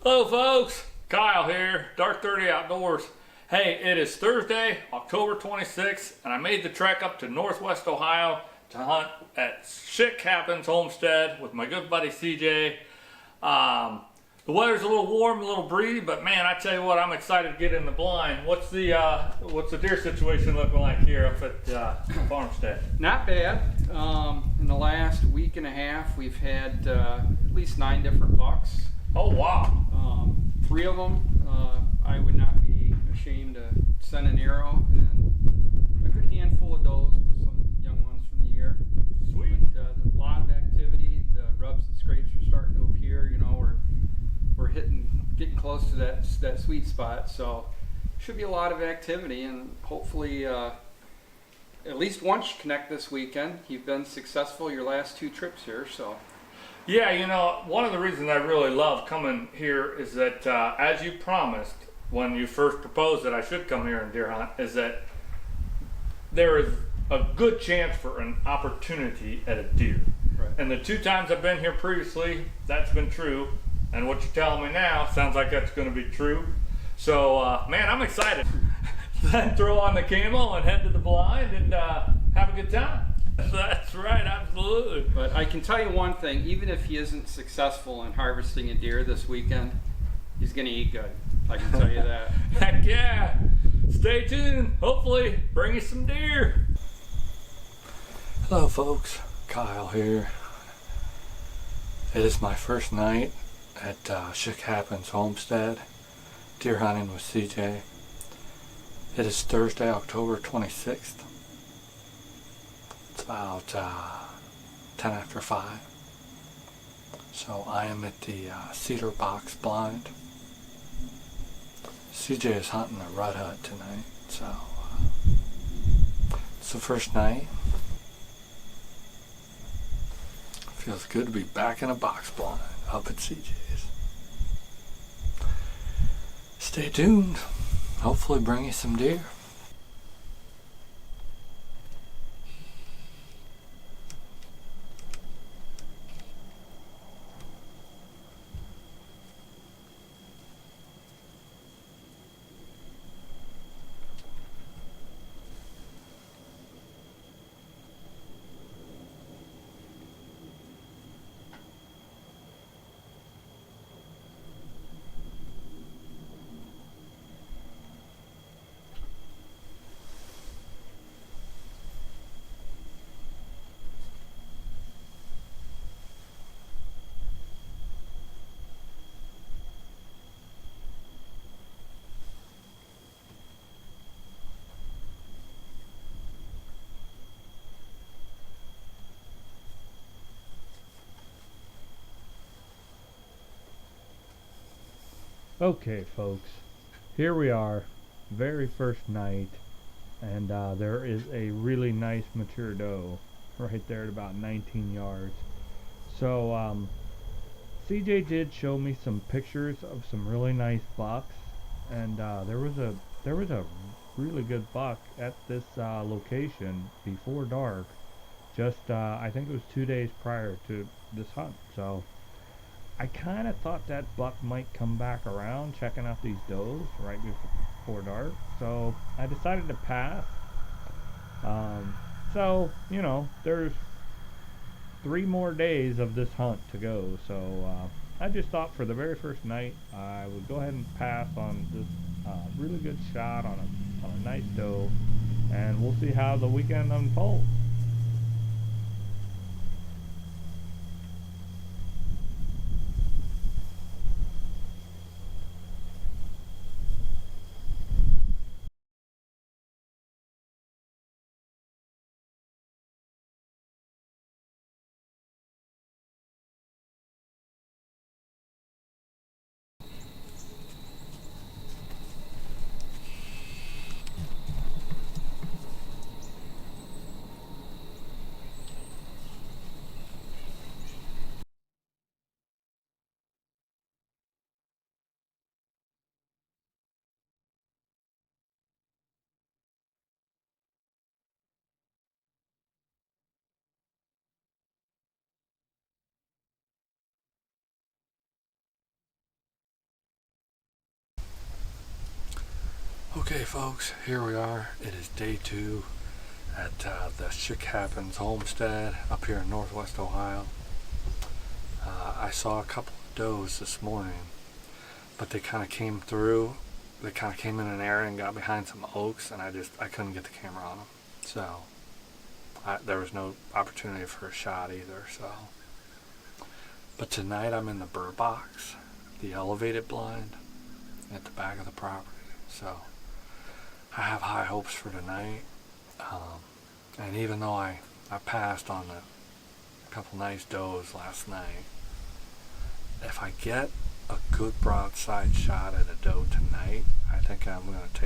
Hello folks, Kyle here, Dark 30 Outdoors. Hey, it is Thursday, October 26th, and I made the trek up to Northwest Ohio to hunt at Schick Happens Homestead with my good buddy CJ. The weather's a little warm, a little breezy, but man, I tell you what, I'm excited to get in the blind. What's the deer situation looking like here up at Farmstead? Not bad. In the last week and a half, we've had at least 9 different bucks. Oh wow! 3 of them, I would not be ashamed to send an arrow, and a good handful of does with some young ones from the year. Sweet. But, a lot of activity. The rubs and scrapes are starting to appear. You know, we're getting close to that sweet spot. So should be a lot of activity, and hopefully at least once you connect this weekend. You've been successful your last 2 trips here, so. Yeah, you know, one of the reasons I really love coming here is that, as you promised when you first proposed that I should come here and deer hunt, is that there is a good chance for an opportunity at a deer. Right. And the 2 times I've been here previously, that's been true. And what you're telling me now sounds like that's going to be true. So, man, I'm excited. Then throw on the camo and head to the blind and have a good time. That's right, absolutely. But I can tell you one thing, even if he isn't successful in harvesting a deer this weekend, he's going to eat good. I can tell you that. Heck yeah. Stay tuned. Hopefully bring you some deer. Hello folks, Kyle here. It is my first night at Schick Happens Homestead, deer hunting with CJ. It is Thursday, October 26th. It's about 10 after 5. So I am at the cedar box blind. CJ is hunting a rut hut tonight, so it's the first night. Feels good to be back in a box blind up at CJ's. Stay tuned. Hopefully bring you some deer. Okay folks, here we are, very first night, and there is a really nice mature doe right there at about 19 yards. So CJ did show me some pictures of some really nice bucks, and there was a really good buck at this location before dark, just I think it was 2 days prior to this hunt. So I kind of thought that buck might come back around checking out these does right before dark, so I decided to pass. So, you know, there's 3 more days of this hunt to go, so I just thought for the very first night I would go ahead and pass on this really good shot on a nice doe, and we'll see how the weekend unfolds. Okay folks, here we are. It is day 2 at the Schick Happens Homestead up here in Northwest Ohio. I saw a couple of does this morning, but they kind of came through. They kind of came in an area and got behind some oaks, and I couldn't get the camera on them. So there was no opportunity for a shot either. But tonight I'm in the burr box, the elevated blind at the back of the property. So I have high hopes for tonight. And even though I passed on a couple nice does last night, if I get a good broadside shot at a doe tonight, I think I'm going to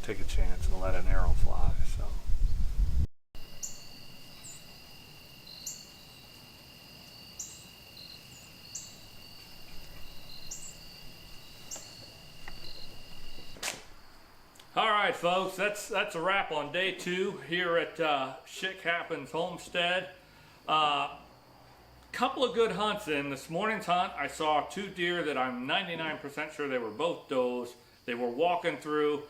take a chance and let an arrow fly. So. All right, folks, that's a wrap on day 2 here at Schick Happens Homestead. Couple of good hunts in this morning's hunt. I saw 2 deer that I'm 99% sure they were both does. They were walking through,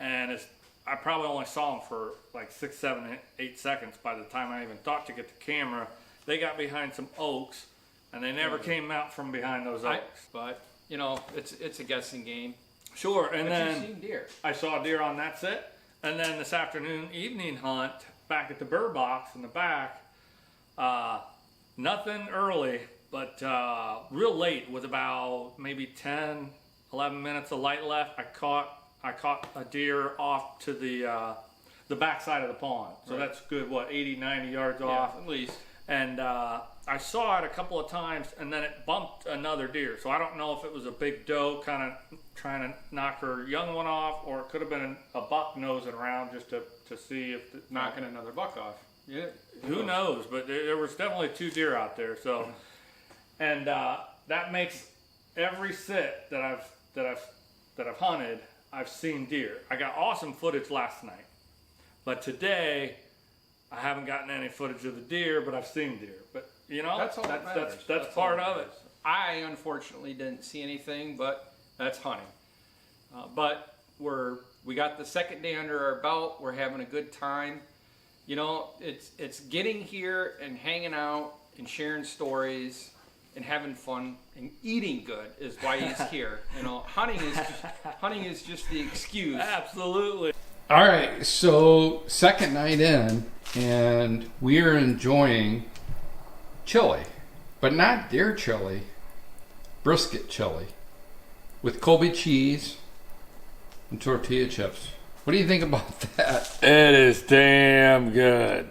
and I probably only saw them for like 6, 7, 8 seconds by the time I even thought to get the camera. They got behind some oaks, and they never came out from behind those oaks. But you know, it's a guessing game. Sure, and then you've seen deer. I saw a deer on that set, and then this afternoon evening hunt back at the burr box in the back. Nothing early, but real late with about maybe 10, 11 minutes of light left. I caught a deer off to the back side of the pond. So right. That's good, what, 80, 90 yards off? At least. And I saw it a couple of times, and then it bumped another deer. So I don't know if it was a big doe kind of trying to knock her young one off, or it could have been a buck nosing around just to see if... Knocking another buck off. Yeah. Who knows? But there was definitely 2 deer out there. So, and that makes every sit that I've hunted, I've seen deer. I got awesome footage last night, but today I haven't gotten any footage of the deer, but I've seen deer. But you know, that's part of it. I unfortunately didn't see anything, but that's hunting. But we got the second day under our belt. We're having a good time. You know, it's getting here and hanging out and sharing stories and having fun and eating good is why he's here. You know, hunting is just the excuse. Absolutely. All right, so second night in, and we are enjoying chili, but not deer chili, brisket chili with Colby cheese and tortilla chips. What do you think about that? It is damn good.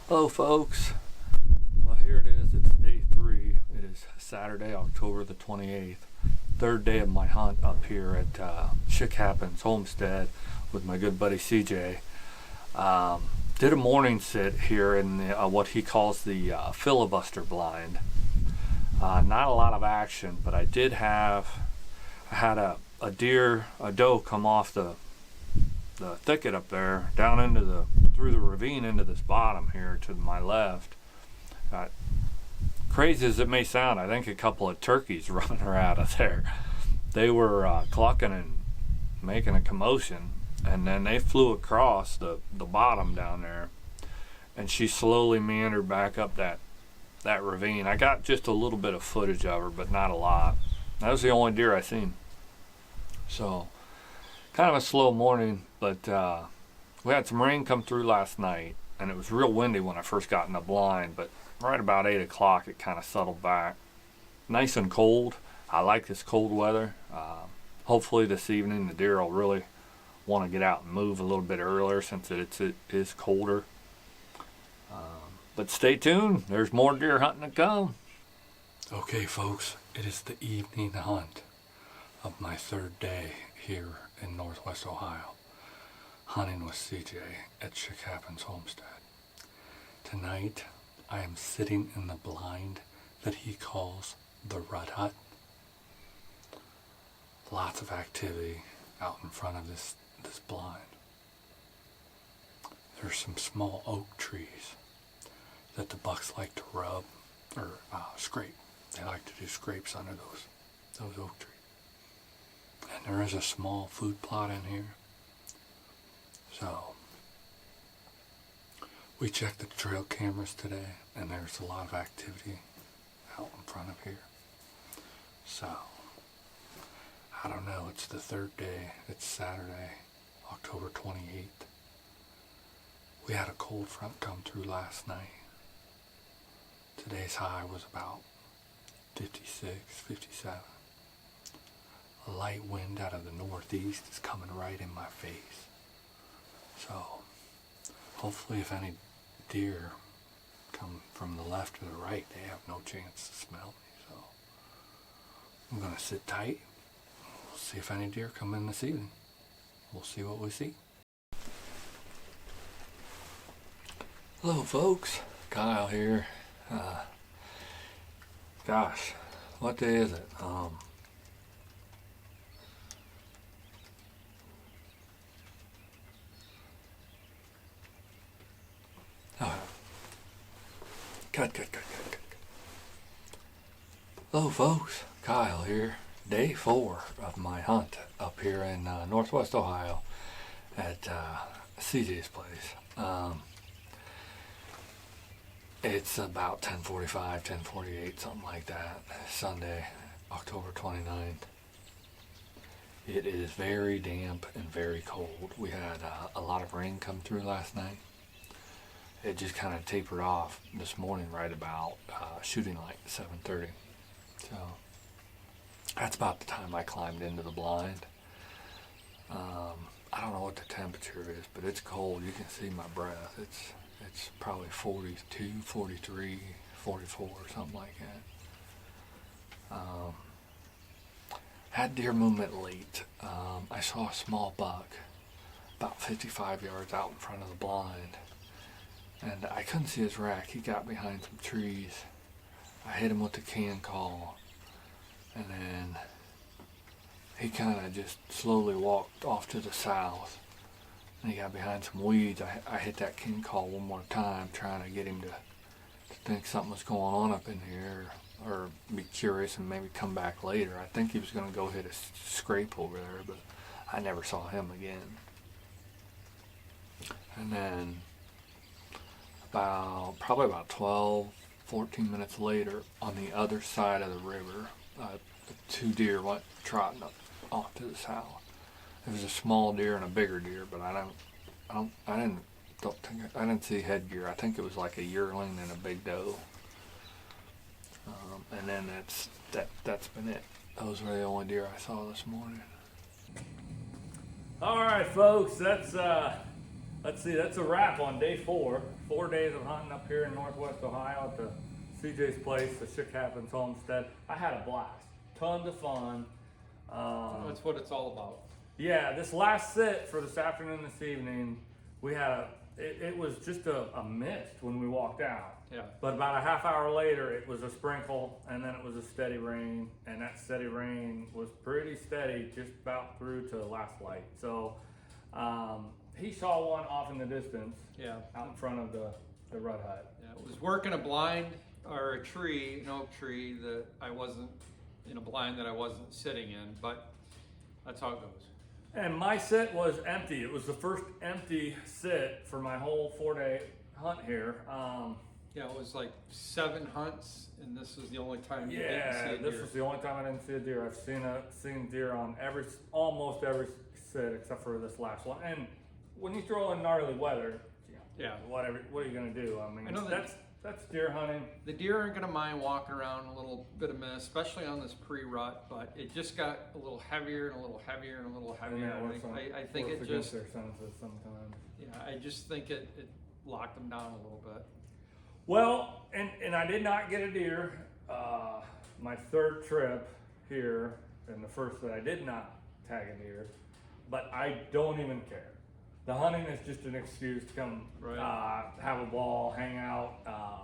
Hello folks, well here it is, it's day 3. It is Saturday, October the 28th, third day of my hunt up here at Schick Happens Homestead with my good buddy CJ. Did a morning sit here in the, what he calls the filibuster blind. Not a lot of action, but I had a doe come off the thicket up there down into through the ravine into this bottom here to my left. Crazy as it may sound, I think a couple of turkeys running her out of there. They were clucking and making a commotion, and then they flew across the bottom down there, and she slowly meandered back up that ravine. I got just a little bit of footage of her, but not a lot. That was the only deer I seen. So kind of a slow morning, but we had some rain come through last night, and it was real windy when I first got in the blind, but right about 8 o'clock it kind of settled back. Nice and cold. I like this cold weather. Hopefully this evening the deer will really want to get out and move a little bit earlier since it is colder. But stay tuned, there's more deer hunting to come. Okay folks, it is the evening hunt of my third day here in Northwest Ohio, hunting with CJ at Schick Happens Homestead. Tonight, I am sitting in the blind that he calls the Rut Hut. Lots of activity out in front of this blind. There's some small oak trees that the bucks like to rub or scrape. They like to do scrapes under those oak trees. And there is a small food plot in here. So we checked the trail cameras today, and there's a lot of activity out in front of here. So I don't know, it's the third day. It's Saturday, October 28th. We had a cold front come through last night. Today's high was about 56, 57. A light wind out of the northeast is coming right in my face. So hopefully if any deer come from the left or the right, they have no chance to smell me. So I'm going to sit tight. We'll see if any deer come in this evening. We'll see what we see. Hello folks, Kyle here. Gosh, what day is it? Oh, Cut. Hello folks, Kyle here. Day 4 of my hunt up here in Northwest Ohio at CJ's place. It's about 10:45, 10:48, something like that. Sunday, October 29th. It is very damp and very cold. We had a lot of rain come through last night. It just kind of tapered off this morning right about shooting light 7:30. So that's about the time I climbed into the blind. I don't know what the temperature is, but it's cold. You can see my breath. It's probably 42, 43, 44, something like that. Had deer movement late. I saw a small buck about 55 yards out in front of the blind, and I couldn't see his rack. He got behind some trees. I hit him with the can call, and then he kind of just slowly walked off to the south. And he got behind some weeds. I hit that can call one more time, trying to get him to think something was going on up in here, or be curious and maybe come back later. I think he was going to go hit a scrape over there, but I never saw him again. And then probably about 12, 14 minutes later, on the other side of the river, the 2 deer went trotting up off to the south. It was a small deer and a bigger deer, but I didn't see headgear. I think it was like a yearling and a big doe. And then that's been it. Those were the only deer I saw this morning. All right, folks, that's let's see, that's a wrap on day 4. 4 days of hunting up here in Northwest Ohio at the CJ's place, the Schick Happens Homestead. I had a blast. Tons of fun. That's what it's all about. Yeah, this last sit for this afternoon, this evening, we had it was just a mist when we walked out. Yeah. But about a half hour later, it was a sprinkle, and then it was a steady rain, and that steady rain was pretty steady just about through to last light. So he saw one off in the distance, Yeah. out in front of the rut hut. Yeah, it was working a blind or a tree, an oak tree that I wasn't in a blind that I wasn't sitting in, but that's how it goes. And my sit was empty. It was the first empty sit for my whole 4-day hunt here. Yeah, it was like 7 hunts, and this was the only time you Yeah, didn't see a this deer. was the only time I didn't see a deer. I've seen deer on almost every sit except for this last one. And when you throw in gnarly weather, Yeah. what are you gonna do? I mean, I know that's deer hunting. The deer aren't gonna mind walking around a little bit of mist, especially on this pre-rut, but it just got a little heavier and a little heavier and a little heavier. Yeah, I think it works just, against their senses sometimes. yeah, I just think it locked them down a little bit. Well, and I did not get a deer. My 3rd trip here, and the first that I did not tag a deer, but I don't even care. The hunting is just an excuse to come Right. have a ball, hang out,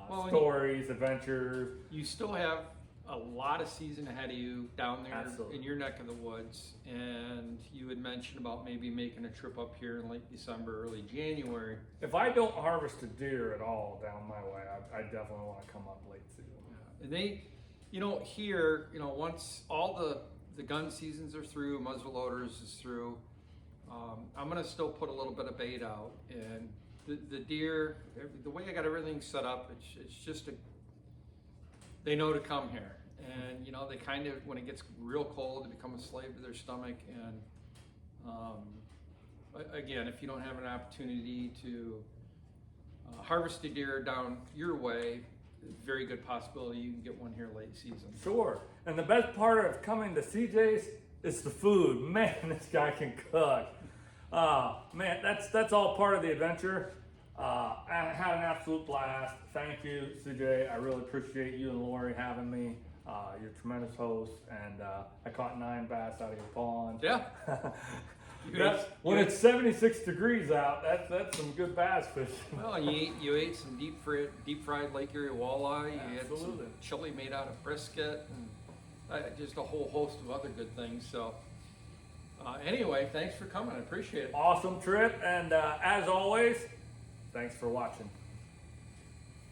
Well, stories, adventures. You still have a lot of season ahead of you down there Absolutely. in your neck of the woods, and you had mentioned about maybe making a trip up here in late December, early January. If I don't harvest a deer at all down my way, I definitely want to come up late season. And they, here, once all the gun seasons are through, muzzle loaders is through, I'm gonna still put a little bit of bait out, and the deer, the way I got everything set up, it's just they know to come here, and they kind of, when it gets real cold, they become a slave to their stomach. And again, if you don't have an opportunity to harvest a deer down your way, very good possibility you can get one here late season. Sure. And the best part of coming to CJ's is the food. Man, this guy can cook. Man, that's all part of the adventure. I had an absolute blast. Thank you, CJ. I really appreciate you and Lori having me. You're a tremendous host, and I caught 9 bass out of your pond. Yeah. When it's 76 degrees out, that's some good bass fishing. Well, you ate some deep fried Lake Erie walleye. You Absolutely. had some chili made out of brisket, and just a whole host of other good things. So anyway, thanks for coming. I appreciate it. Awesome trip, and as always, thanks for watching.